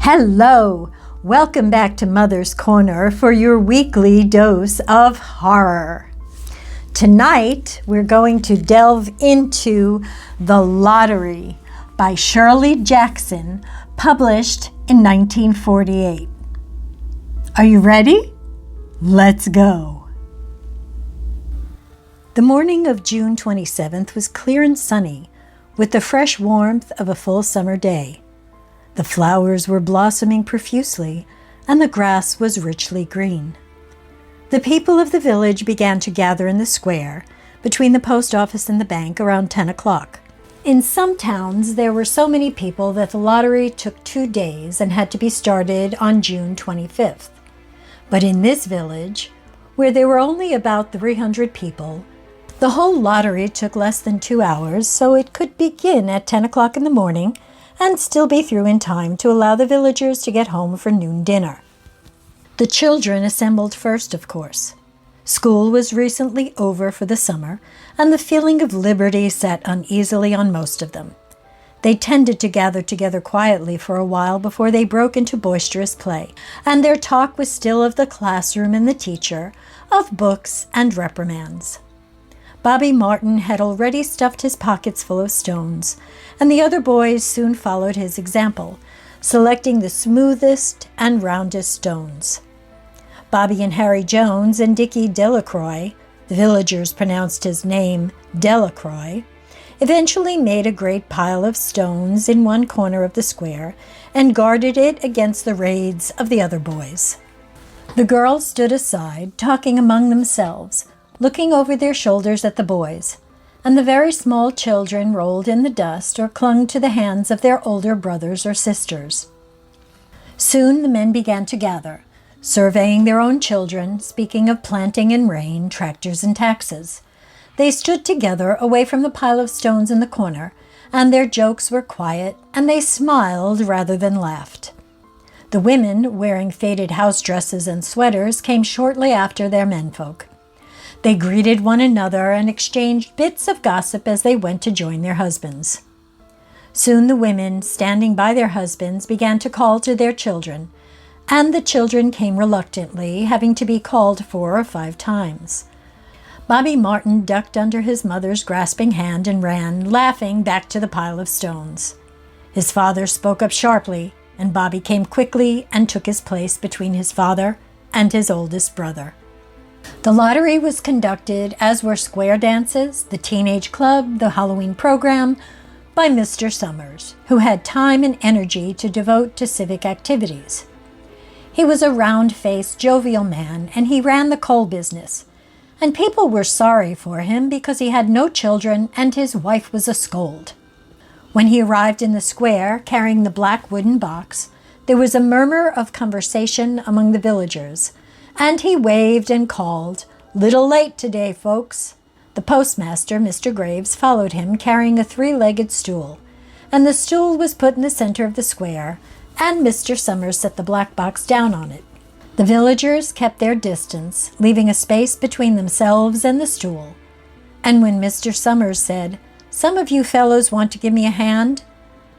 Hello! Welcome back to Mother's Corner for your weekly dose of horror. Tonight, we're going to delve into The Lottery by Shirley Jackson, published in 1948. Are you ready? Let's go! The morning of June 27th was clear and sunny, with the fresh warmth of a full summer day. The flowers were blossoming profusely, and the grass was richly green. The people of the village began to gather in the square, between the post office and the bank, around 10 o'clock. In some towns, there were so many people that the lottery took 2 days and had to be started on June 25th. But in this village, where there were only about 300 people, the whole lottery took less than 2 hours, so it could begin at 10 o'clock in the morning and still be through in time to allow the villagers to get home for noon dinner. The children assembled first, of course. School was recently over for the summer, and the feeling of liberty sat uneasily on most of them. They tended to gather together quietly for a while before they broke into boisterous play, and their talk was still of the classroom and the teacher, of books and reprimands. Bobby Martin had already stuffed his pockets full of stones, and the other boys soon followed his example, selecting the smoothest and roundest stones. Bobby and Harry Jones and Dickie Delacroix, the villagers pronounced his name Delacroix, eventually made a great pile of stones in one corner of the square and guarded it against the raids of the other boys. The girls stood aside, talking among themselves, looking over their shoulders at the boys, and the very small children rolled in the dust or clung to the hands of their older brothers or sisters. Soon the men began to gather, surveying their own children, speaking of planting and rain, tractors and taxes. They stood together away from the pile of stones in the corner, and their jokes were quiet, and they smiled rather than laughed. The women, wearing faded house dresses and sweaters, came shortly after their menfolk. They greeted one another and exchanged bits of gossip as they went to join their husbands. Soon the women, standing by their husbands, began to call to their children, and the children came reluctantly, having to be called 4 or 5 times. Bobby Martin ducked under his mother's grasping hand and ran, laughing, back to the pile of stones. His father spoke up sharply, and Bobby came quickly and took his place between his father and his oldest brother. The lottery was conducted, as were square dances, the teenage club, the Halloween program, by Mr. Summers, who had time and energy to devote to civic activities. He was a round-faced, jovial man, and he ran the coal business, and people were sorry for him because he had no children and his wife was a scold. When he arrived in the square, carrying the black wooden box, there was a murmur of conversation among the villagers, and he waved and called, "Little late today, folks." The postmaster, Mr. Graves, followed him, carrying a 3-legged stool, and the stool was put in the center of the square, and Mr. Summers set the black box down on it. The villagers kept their distance, leaving a space between themselves and the stool, and when Mr. Summers said, "Some of you fellows want to give me a hand?"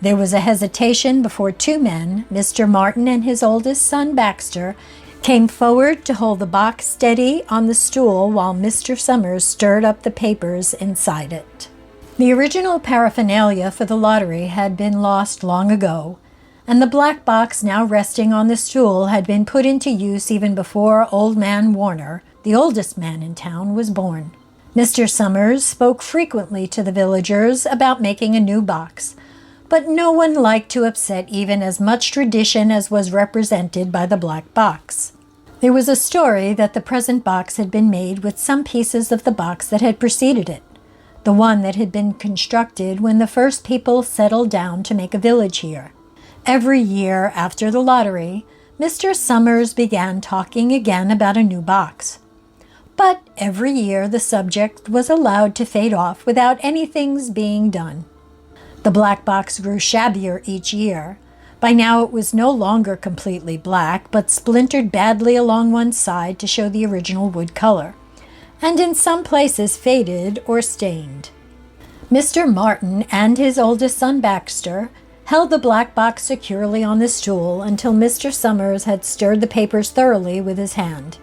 there was a hesitation before 2 men, Mr. Martin and his oldest son, Baxter, came forward to hold the box steady on the stool while Mr. Summers stirred up the papers inside it. The original paraphernalia for the lottery had been lost long ago, and the black box now resting on the stool had been put into use even before Old Man Warner, the oldest man in town, was born. Mr. Summers spoke frequently to the villagers about making a new box, but no one liked to upset even as much tradition as was represented by the black box. There was a story that the present box had been made with some pieces of the box that had preceded it, the one that had been constructed when the first people settled down to make a village here. Every year after the lottery, Mr. Summers began talking again about a new box. But every year the subject was allowed to fade off without anything's being done. The black box grew shabbier each year. By now it was no longer completely black, but splintered badly along one side to show the original wood color, and in some places faded or stained. Mr. Martin and his oldest son Baxter held the black box securely on the stool until Mr. Summers had stirred the papers thoroughly with his hand.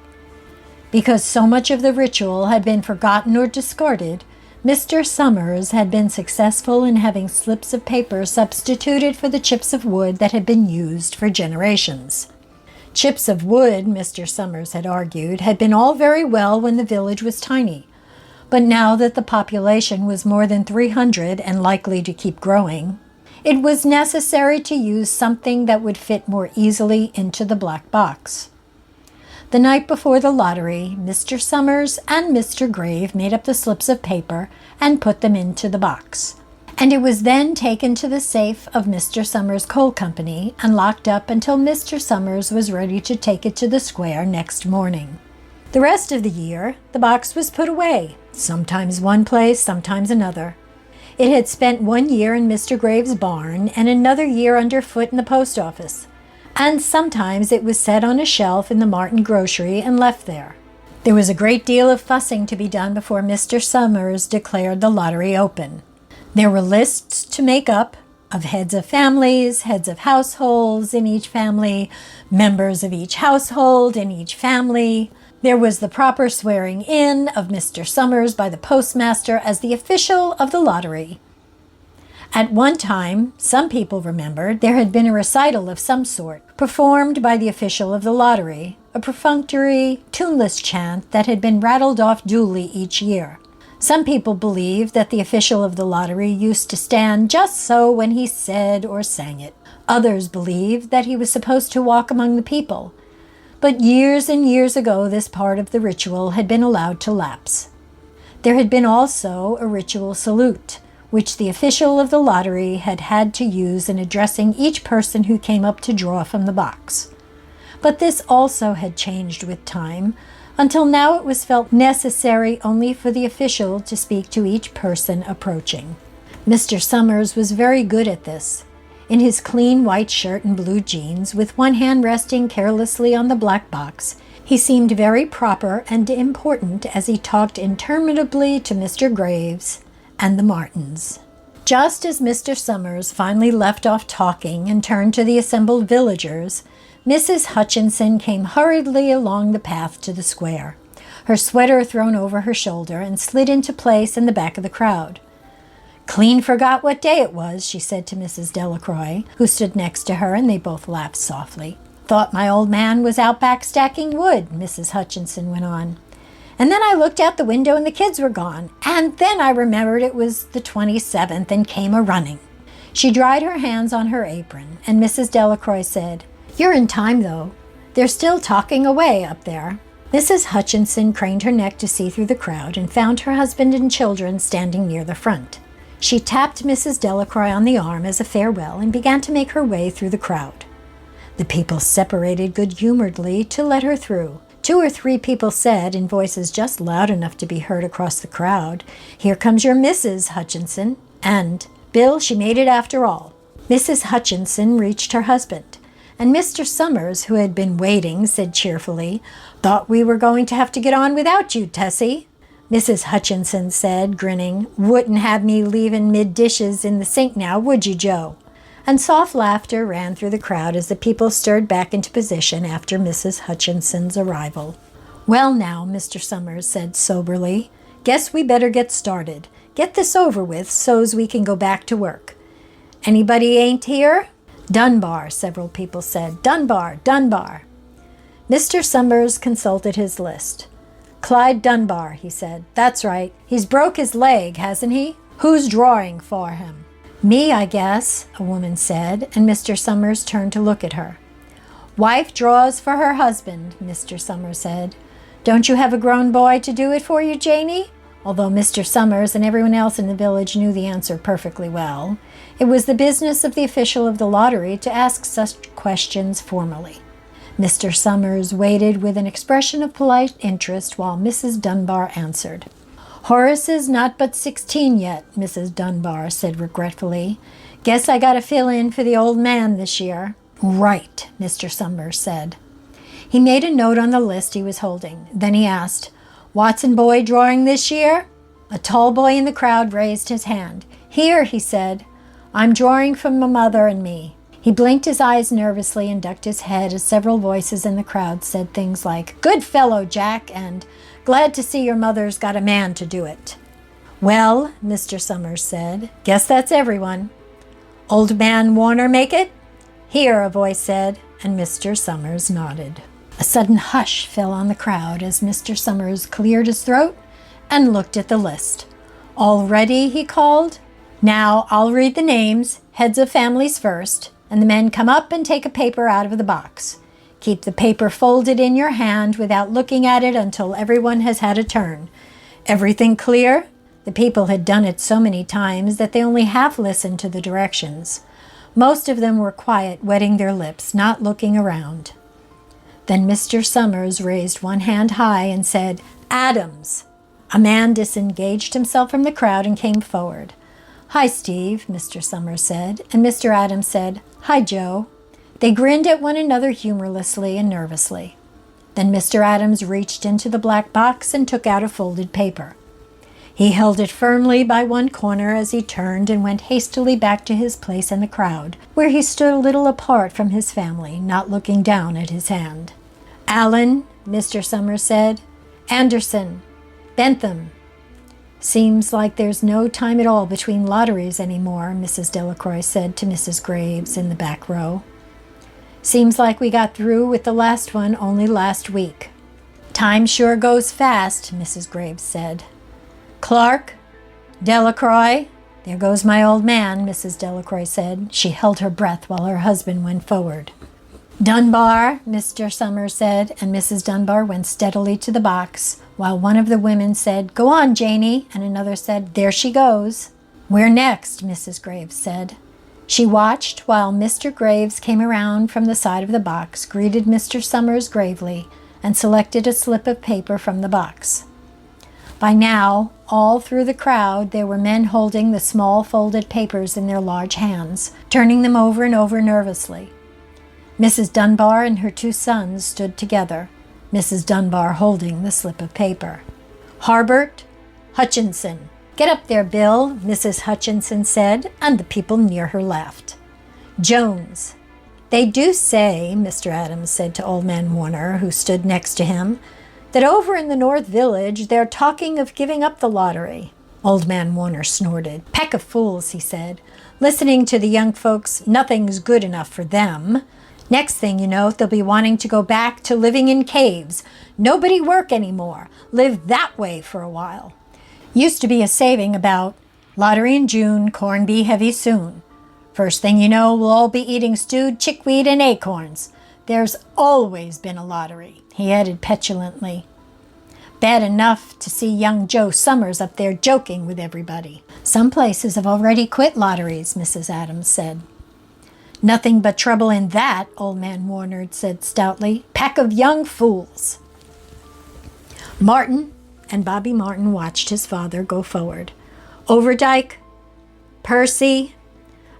Because so much of the ritual had been forgotten or discarded, Mr. Summers had been successful in having slips of paper substituted for the chips of wood that had been used for generations. Chips of wood, Mr. Summers had argued, had been all very well when the village was tiny, but now that the population was more than 300 and likely to keep growing, it was necessary to use something that would fit more easily into the black box. The night before the lottery, Mr. Summers and Mr. Grave made up the slips of paper and put them into the box. And it was then taken to the safe of Mr. Summers' coal company and locked up until Mr. Summers was ready to take it to the square next morning. The rest of the year, the box was put away, sometimes one place, sometimes another. It had spent 1 year in Mr. Grave's barn and another year underfoot in the post office, and sometimes it was set on a shelf in the Martin grocery and left there. There was a great deal of fussing to be done before Mr. Summers declared the lottery open. There were lists to make up of heads of families, heads of households in each family, members of each household in each family. There was the proper swearing in of Mr. Summers by the postmaster as the official of the lottery. At one time, some people remembered, there had been a recital of some sort, performed by the official of the lottery, a perfunctory, tuneless chant that had been rattled off duly each year. Some people believed that the official of the lottery used to stand just so when he said or sang it. Others believed that he was supposed to walk among the people. But years and years ago, this part of the ritual had been allowed to lapse. There had been also a ritual salute, which the official of the lottery had had to use in addressing each person who came up to draw from the box. But this also had changed with time, until now it was felt necessary only for the official to speak to each person approaching. Mr. Summers was very good at this. In his clean white shirt and blue jeans, with one hand resting carelessly on the black box, he seemed very proper and important as he talked interminably to Mr. Graves and the Martins. Just as Mr. Summers finally left off talking and turned to the assembled villagers, Mrs. Hutchinson came hurriedly along the path to the square, her sweater thrown over her shoulder, and slid into place in the back of the crowd. "Clean forgot what day it was," she said to Mrs. Delacroix, who stood next to her, and they both laughed softly. "Thought my old man was out back stacking wood," Mrs. Hutchinson went on. "And then I looked out the window and the kids were gone, and then I remembered it was the 27th and came a-running." She dried her hands on her apron, and Mrs. Delacroix said, "You're in time, though. They're still talking away up there." Mrs. Hutchinson craned her neck to see through the crowd and found her husband and children standing near the front. She tapped Mrs. Delacroix on the arm as a farewell and began to make her way through the crowd. The people separated good-humoredly to let her through. 2 or 3 people said, in voices just loud enough to be heard across the crowd, "Here comes your Mrs. Hutchinson," and, "Bill, she made it after all." Mrs. Hutchinson reached her husband, and Mr. Summers, who had been waiting, said cheerfully, "Thought we were going to have to get on without you, Tessie." Mrs. Hutchinson said, grinning, "Wouldn't have me leaving mid-dishes in the sink now, would you, Joe?" And soft laughter ran through the crowd as the people stirred back into position after Mrs. Hutchinson's arrival. "Well now," Mr. Summers said soberly, "guess we better get started. Get this over with so's we can go back to work. Anybody ain't here?" "Dunbar," several people said. "Dunbar, Dunbar." Mr. Summers consulted his list. "Clyde Dunbar," he said. "That's right. He's broke his leg, hasn't he? Who's drawing for him?" "Me, I guess," a woman said, and Mr. Summers turned to look at her. "Wife draws for her husband," Mr. Summers said. "Don't you have a grown boy to do it for you, Janie?" Although Mr. Summers and everyone else in the village knew the answer perfectly well, it was the business of the official of the lottery to ask such questions formally. Mr. Summers waited with an expression of polite interest while Mrs. Dunbar answered. "Horace is not but 16 yet," Mrs. Dunbar said regretfully. "Guess I got to fill in for the old man this year." "Right," Mr. Summers said. He made a note on the list he was holding. Then he asked, "Watson boy drawing this year?" A tall boy in the crowd raised his hand. "Here," he said. I'm drawing from my mother and me." He blinked his eyes nervously and ducked his head as several voices in the crowd said things like, "Good fellow, Jack," and "Glad to see your mother's got a man to do it." "Well," Mr. Summers said, "guess that's everyone." "Old man Warner make it?" "Here," a voice said, and Mr. Summers nodded. A sudden hush fell on the crowd as Mr. Summers cleared his throat and looked at the list. "All ready?" he called. "Now I'll read the names, heads of families first, and the men come up and take a paper out of the box. Keep the paper folded in your hand without looking at it until everyone has had a turn. Everything clear?" The people had done it so many times that they only half listened to the directions. Most of them were quiet, wetting their lips, not looking around. Then Mr. Summers raised one hand high and said, "Adams." A man disengaged himself from the crowd and came forward. "Hi, Steve," Mr. Summers said, and Mr. Adams said, "Hi, Joe." They grinned at one another humorlessly and nervously. Then Mr. Adams reached into the black box and took out a folded paper. He held it firmly by one corner as he turned and went hastily back to his place in the crowd, where he stood a little apart from his family, not looking down at his hand. "Allen," Mr. Summers said. "Anderson. Bentham." "Seems like there's no time at all between lotteries anymore," Mrs. Delacroix said to Mrs. Graves in the back row. "Seems like we got through with the last one only last week." "Time sure goes fast," Mrs. Graves said. "Clark, Delacroix." "There goes my old man," Mrs. Delacroix said. She held her breath while her husband went forward. "Dunbar," Mr. Summers said, and Mrs. Dunbar went steadily to the box, while one of the women said, "Go on, Janie," and another said, "There she goes." "Where next?" Mrs. Graves said. She watched while Mr. Graves came around from the side of the box, greeted Mr. Summers gravely, and selected a slip of paper from the box. By now, all through the crowd, there were men holding the small folded papers in their large hands, turning them over and over nervously. Mrs. Dunbar and her two sons stood together, Mrs. Dunbar holding the slip of paper. "Harbert, Hutchinson." "Get up there, Bill," Mrs. Hutchinson said, and the people near her laughed. "Jones." "They do say," Mr. Adams said to Old Man Warner, who stood next to him, "that over in the North Village they're talking of giving up the lottery." Old Man Warner snorted. "Pack of fools," he said. "Listening to the young folks, nothing's good enough for them. Next thing you know, they'll be wanting to go back to living in caves. Nobody work anymore. Live that way for a while. Used to be a saving about lottery in June, corn be heavy soon. First thing you know, we'll all be eating stewed chickweed and acorns. There's always been a lottery," he added petulantly. "Bad enough to see young Joe Summers up there joking with everybody." "Some places have already quit lotteries," Mrs. Adams said. "Nothing but trouble in that," Old Man Warner said stoutly. "Pack of young fools." Martin, and Bobby Martin watched his father go forward. "Overdyke, Percy."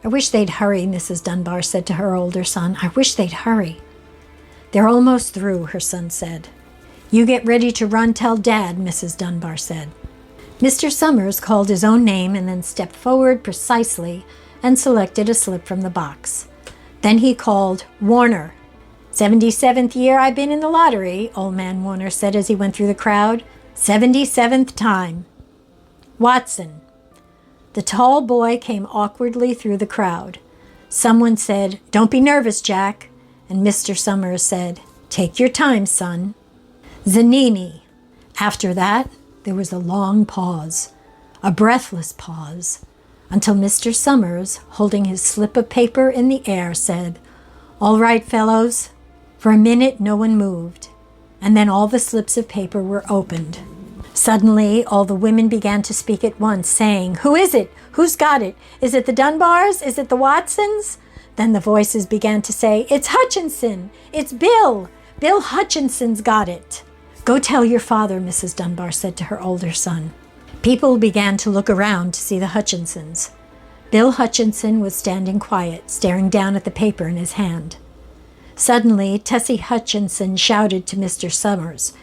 "I wish they'd hurry," Mrs. Dunbar said to her older son. "I wish they'd hurry." "They're almost through," her son said. "You get ready to run tell Dad," Mrs. Dunbar said. Mr. Summers called his own name and then stepped forward precisely and selected a slip from the box. Then he called, "Warner." "77th year I've been in the lottery," Old Man Warner said as he went through the crowd. 77th time. "Watson." The tall boy came awkwardly through the crowd. Someone said, "Don't be nervous, Jack." And Mr. Summers said, "Take your time, son." "Zanini." After that, there was a long pause, a breathless pause, until Mr. Summers, holding his slip of paper in the air, said, "All right, fellows." For a minute, no one moved, and then all the slips of paper were opened. Suddenly, all the women began to speak at once, saying, "Who is it? Who's got it? Is it the Dunbars? Is it the Watsons?" Then the voices began to say, "It's Hutchinson! It's Bill! Bill Hutchinson's got it!" "Go tell your father," Mrs. Dunbar said to her older son. People began to look around to see the Hutchinsons. Bill Hutchinson was standing quiet, staring down at the paper in his hand. Suddenly, Tessie Hutchinson shouted to Mr. Summers,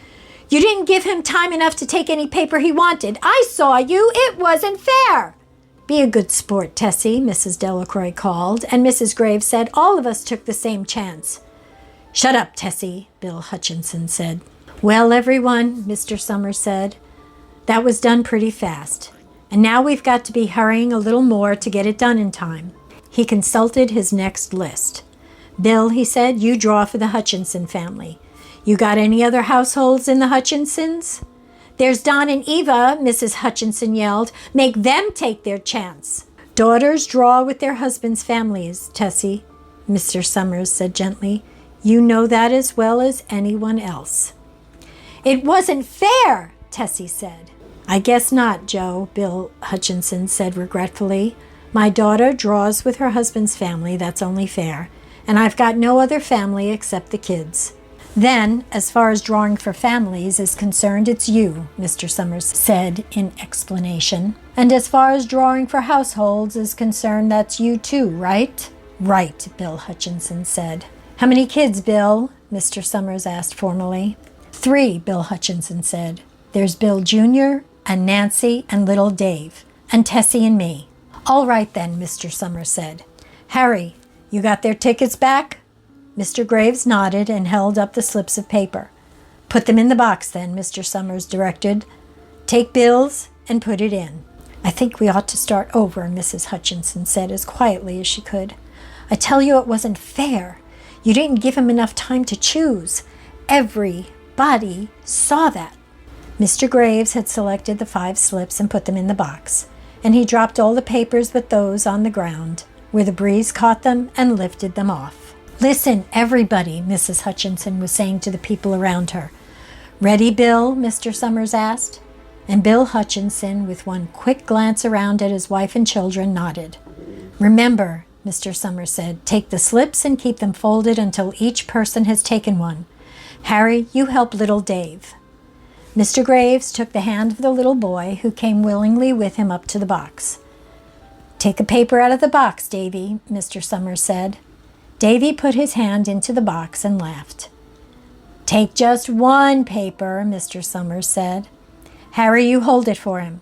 "You didn't give him time enough to take any paper he wanted. I saw you. It wasn't fair." "Be a good sport, Tessie," Mrs. Delacroix called, and Mrs. Graves said, "All of us took the same chance." "Shut up, Tessie," Bill Hutchinson said. "Well, everyone," Mr. Summers said, "that was done pretty fast. And now we've got to be hurrying a little more to get it done in time." He consulted his next list. "Bill," he said, "you draw for the Hutchinson family. You got any other households in the Hutchinsons?" "There's Don and Eva," Mrs. Hutchinson yelled. "Make them take their chance." "Daughters draw with their husbands' families, Tessie," Mr. Summers said gently. "You know that as well as anyone else." "It wasn't fair," Tessie said. "I guess not, Joe," Bill Hutchinson said regretfully. "My daughter draws with her husband's family, that's only fair. And I've got no other family except the kids." "Then, as far as drawing for families is concerned, it's you," Mr. Summers said in explanation. "And as far as drawing for households is concerned, that's you too, right?" "Right," Bill Hutchinson said. "How many kids, Bill?" Mr. Summers asked formally. "3," Bill Hutchinson said. "There's Bill Jr. and Nancy and little Dave, and Tessie and me." "All right then," Mr. Summers said. "Harry, you got their tickets back?" Mr. Graves nodded and held up the slips of paper. "Put them in the box then," Mr. Summers directed. "Take Bill's and put it in." "I think we ought to start over," Mrs. Hutchinson said as quietly as she could. "I tell you it wasn't fair. You didn't give him enough time to choose. Everybody saw that." Mr. Graves had selected the 5 slips and put them in the box, and he dropped all the papers but those on the ground, where the breeze caught them and lifted them off. "Listen, everybody," Mrs. Hutchinson was saying to the people around her. "Ready, Bill?" Mr. Summers asked. And Bill Hutchinson, with one quick glance around at his wife and children, nodded. "Remember," Mr. Summers said, "take the slips and keep them folded until each person has taken one. Harry, you help little Dave." Mr. Graves took the hand of the little boy, who came willingly with him up to the box. "Take a paper out of the box, Davy," Mr. Summers said. Davy put his hand into the box and laughed. "Take just one paper," Mr. Summers said. "Harry, you hold it for him."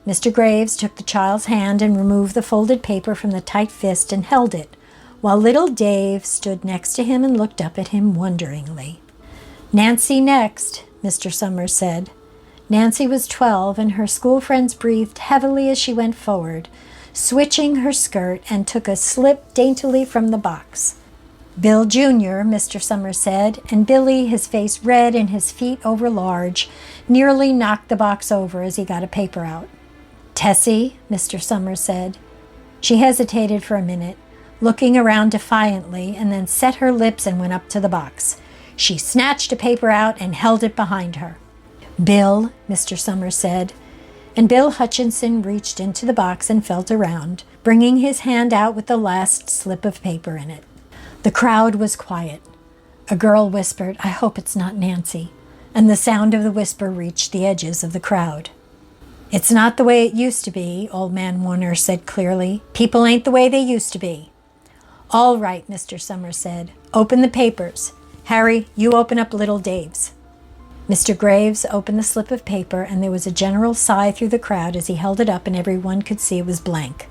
Mr. Graves took the child's hand and removed the folded paper from the tight fist and held it, while little Dave stood next to him and looked up at him wonderingly. "Nancy next," Mr. Summers said. Nancy was 12, and her school friends breathed heavily as she went forward, switching her skirt, and took a slip daintily from the box. "Bill Jr.," Mr. Summers said, and Billy, his face red and his feet overlarge, nearly knocked the box over as he got a paper out. "Tessie," Mr. Summers said. She hesitated for a minute, looking around defiantly, and then set her lips and went up to the box. She snatched a paper out and held it behind her. "Bill," Mr. Summers said, and Bill Hutchinson reached into the box and felt around, bringing his hand out with the last slip of paper in it. The crowd was quiet. A girl whispered, "I hope it's not Nancy," and the sound of the whisper reached the edges of the crowd. "It's not the way it used to be," Old Man Warner said clearly. "People ain't the way they used to be." "All right," Mr. Summers said. "Open the papers. Harry, you open up little Dave's." Mr. Graves opened the slip of paper, and there was a general sigh through the crowd as he held it up and everyone could see it was blank.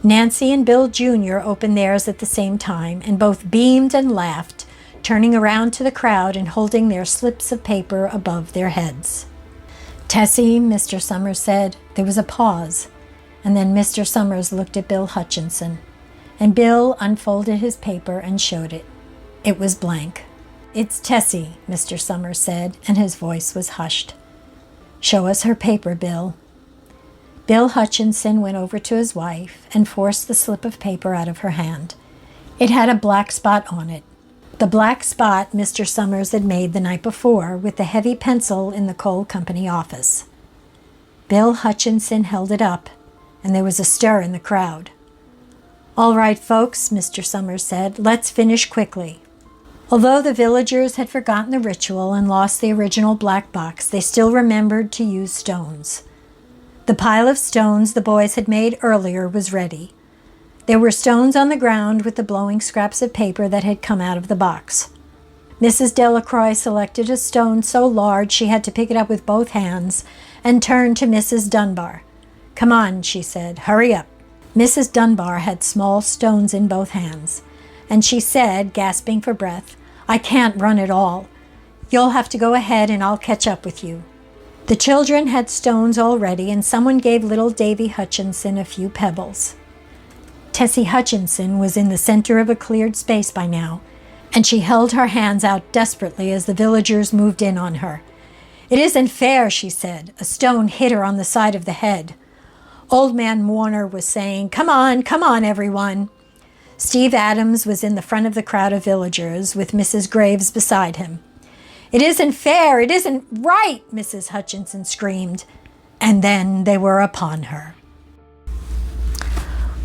Nancy and Bill Jr. opened theirs at the same time, and both beamed and laughed, turning around to the crowd and holding their slips of paper above their heads. "Tessie," Mr. Summers said. There was a pause, and then Mr. Summers looked at Bill Hutchinson, and Bill unfolded his paper and showed it. It was blank. "It's Tessie," Mr. Summers said, and his voice was hushed. "Show us her paper, Bill." Bill Hutchinson went over to his wife and forced the slip of paper out of her hand. It had a black spot on it. The black spot Mr. Summers had made the night before with the heavy pencil in the coal company office. Bill Hutchinson held it up, and there was a stir in the crowd. "All right, folks," Mr. Summers said, "let's finish quickly." Although the villagers had forgotten the ritual and lost the original black box, they still remembered to use stones. The pile of stones the boys had made earlier was ready. There were stones on the ground with the blowing scraps of paper that had come out of the box. Mrs. Delacroix selected a stone so large she had to pick it up with both hands and turned to Mrs. Dunbar. "Come on," she said. "Hurry up." Mrs. Dunbar had small stones in both hands, and she said, gasping for breath, "I can't run at all. You'll have to go ahead and I'll catch up with you." The children had stones already, and someone gave little Davy Hutchinson a few pebbles. Tessie Hutchinson was in the center of a cleared space by now, and she held her hands out desperately as the villagers moved in on her. "It isn't fair," she said. A stone hit her on the side of the head. Old Man Warner was saying, come on, everyone." Steve Adams was in the front of the crowd of villagers, with Mrs. Graves beside him. "It isn't fair, it isn't right," Mrs. Hutchinson screamed, and then they were upon her.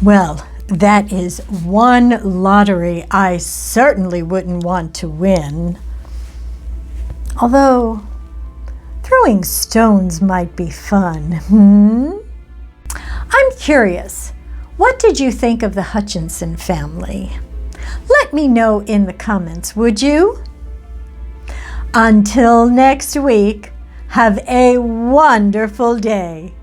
Well, that is one lottery I certainly wouldn't want to win. Although, throwing stones might be fun, I'm curious, what did you think of the Hutchinson family? Let me know in the comments, would you? Until next week, have a wonderful day.